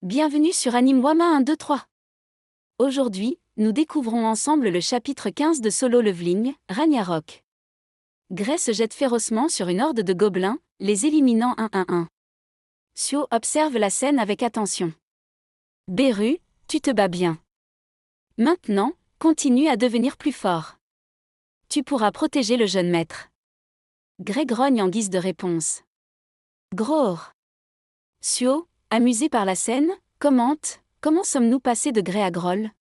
Bienvenue sur Anime-Wama 1, 2, 3. Aujourd'hui, nous découvrons ensemble le chapitre 15 de Solo Leveling, Ragnarok. Gray se jette férocement sur une horde de gobelins, les éliminant un à un. Sio observe la scène avec attention. Beru, tu te bats bien. Maintenant, continue à devenir plus fort. Tu pourras protéger le jeune maître. Gray grogne en guise de réponse. Grohr. Sio, amusé par la scène, commente: comment sommes-nous passés de Gray à Groll?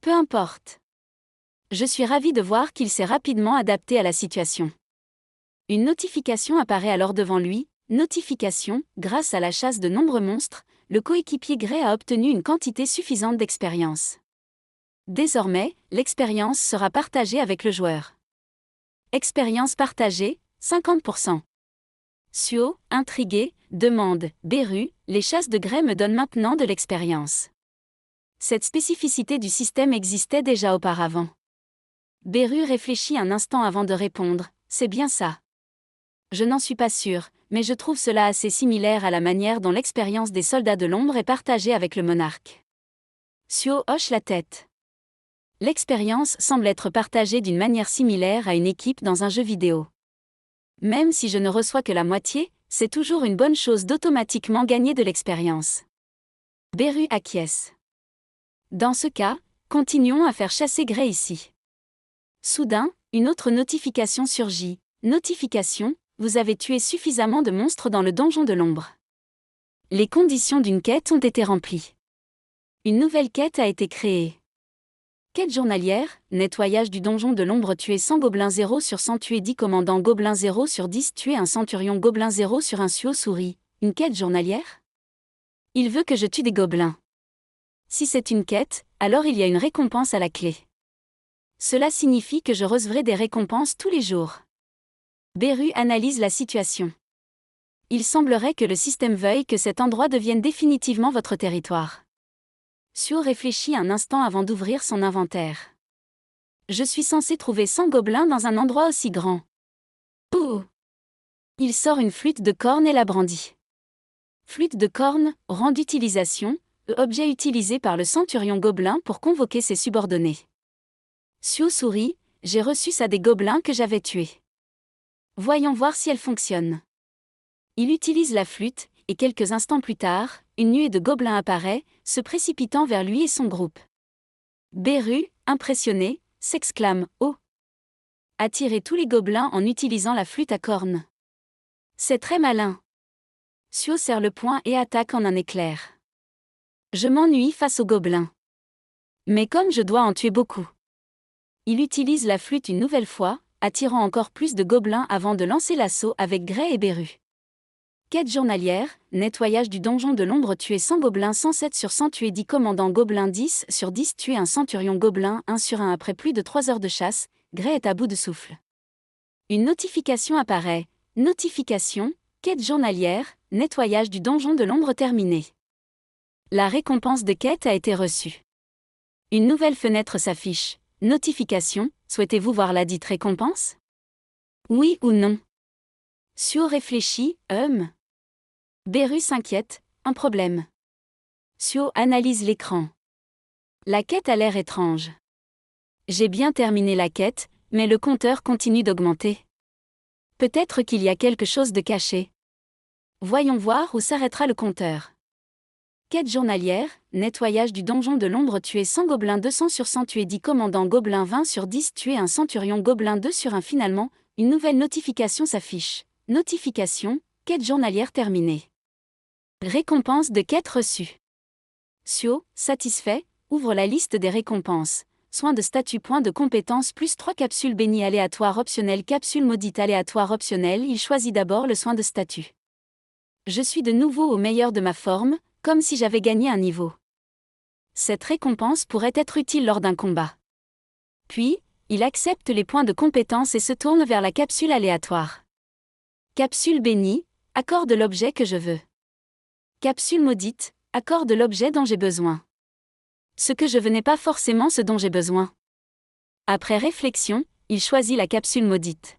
Peu importe. Je suis ravi de voir qu'il s'est rapidement adapté à la situation. Une notification apparaît alors devant lui. Notification: grâce à la chasse de nombreux monstres, le coéquipier Gray a obtenu une quantité suffisante d'expérience. Désormais, l'expérience sera partagée avec le joueur. Expérience partagée, 50%. Sio, intrigué, demande: Beru, les chasses de Gray me donnent maintenant de l'expérience. Cette spécificité du système existait déjà auparavant. Beru réfléchit un instant avant de répondre: c'est bien ça. Je n'en suis pas sûr, mais je trouve cela assez similaire à la manière dont l'expérience des soldats de l'ombre est partagée avec le monarque. Sio hoche la tête. L'expérience semble être partagée d'une manière similaire à une équipe dans un jeu vidéo. Même si je ne reçois que la moitié, c'est toujours une bonne chose d'automatiquement gagner de l'expérience. Beru acquiesce. Dans ce cas, continuons à faire chasser Gray ici. Soudain, une autre notification surgit. Notification: vous avez tué suffisamment de monstres dans le donjon de l'ombre. Les conditions d'une quête ont été remplies. Une nouvelle quête a été créée. Quête journalière: nettoyage du donjon de l'ombre, tuer 100 gobelins 0 sur 100, tuer 10 commandants gobelins 0 sur 10, tuer un centurion gobelin 0 sur 1. Sio sourit. Une quête journalière? Il veut que je tue des gobelins. Si c'est une quête, alors il y a une récompense à la clé. Cela signifie que je recevrai des récompenses tous les jours. Beru analyse la situation. Il semblerait que le système veuille que cet endroit devienne définitivement votre territoire. Sio réfléchit un instant avant d'ouvrir son inventaire. Je suis censé trouver 100 gobelins dans un endroit aussi grand. Oh! Il sort une flûte de corne et la brandit. Flûte de corne, rang d'utilisation, objet utilisé par le centurion gobelin pour convoquer ses subordonnés. Sio sourit: j'ai reçu ça des gobelins que j'avais tués. Voyons voir si elle fonctionne. Il utilise la flûte, et quelques instants plus tard, une nuée de gobelins apparaît, se précipitant vers lui et son groupe. Beru, impressionné, s'exclame: oh! Attirer tous les gobelins en utilisant la flûte à cornes. C'est très malin. Sio serre le poing et attaque en un éclair. Je m'ennuie face aux gobelins. Mais comme je dois en tuer beaucoup. Il utilise la flûte une nouvelle fois, attirant encore plus de gobelins avant de lancer l'assaut avec Gray et Beru. Quête journalière: nettoyage du donjon de l'ombre, tuer 100 gobelins 107 sur 100, tuer 10 commandants gobelins 10 sur 10, tuer un centurion gobelin 1 sur 1. Après plus de 3 heures de chasse, Gray est à bout de souffle. Une notification apparaît. Notification: quête journalière, nettoyage du donjon de l'ombre terminé. La récompense de quête a été reçue. Une nouvelle fenêtre s'affiche. Notification: souhaitez-vous voir la dite récompense? Oui ou non? Sio réfléchit: Beru s'inquiète: un problème. Sio analyse l'écran. La quête a l'air étrange. J'ai bien terminé la quête, mais le compteur continue d'augmenter. Peut-être qu'il y a quelque chose de caché. Voyons voir où s'arrêtera le compteur. Quête journalière: nettoyage du donjon de l'ombre, tuer 100 gobelins 200 sur 100, tuer 10 commandants gobelins 20 sur 10, tuer un centurion gobelin 2 sur 1. Finalement, une nouvelle notification s'affiche. Notification: quête journalière terminée. Récompense de quête reçue. Sio, satisfait, ouvre la liste des récompenses. Soins de statut, points de compétence plus 3, capsules bénies aléatoires optionnelles, capsule maudite aléatoire optionnelle. Il choisit d'abord le soin de statut. Je suis de nouveau au meilleur de ma forme, comme si j'avais gagné un niveau. Cette récompense pourrait être utile lors d'un combat. Puis, il accepte les points de compétence et se tourne vers la capsule aléatoire. Capsule bénie, accorde l'objet que je veux. Capsule maudite, accorde l'objet dont j'ai besoin. Ce que je veux n'est pas forcément ce dont j'ai besoin. Après réflexion, il choisit la capsule maudite.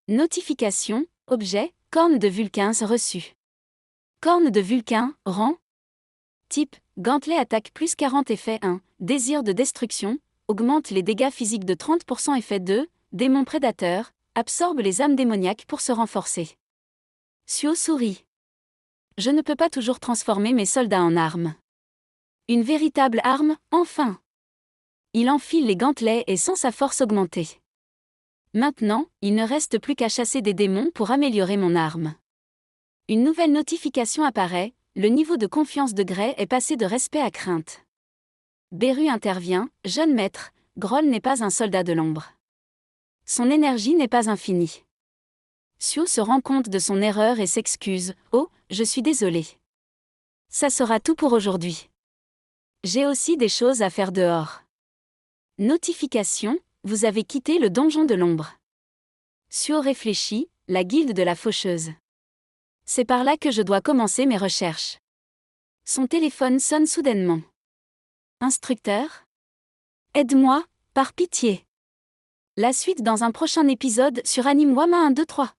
Notification: objet, corne de Vulcain reçu. Corne de Vulcain, rang Type, gantelet attaque plus 40 effet 1, désir de destruction, augmente les dégâts physiques de 30% effet 2, démon prédateur, absorbe les âmes démoniaques pour se renforcer. Suo sourit. Je ne peux pas toujours transformer mes soldats en armes. Une véritable arme, enfin. Il enfile les gantelets et sent sa force augmenter. Maintenant, il ne reste plus qu'à chasser des démons pour améliorer mon arme. Une nouvelle notification apparaît, le niveau de confiance de Gray est passé de respect à crainte. Beru intervient, jeune maître, Groll n'est pas un soldat de l'ombre. Son énergie n'est pas infinie. Suo se rend compte de son erreur et s'excuse, oh, je suis désolé. Ça sera tout pour aujourd'hui. J'ai aussi des choses à faire dehors. Notification, vous avez quitté le donjon de l'ombre. Suo réfléchit, la guilde de la faucheuse. C'est par là que je dois commencer mes recherches. Son téléphone sonne soudainement. Instructeur ? Aide-moi, par pitié. La suite dans un prochain épisode sur Anime Wama 1, 2, 3.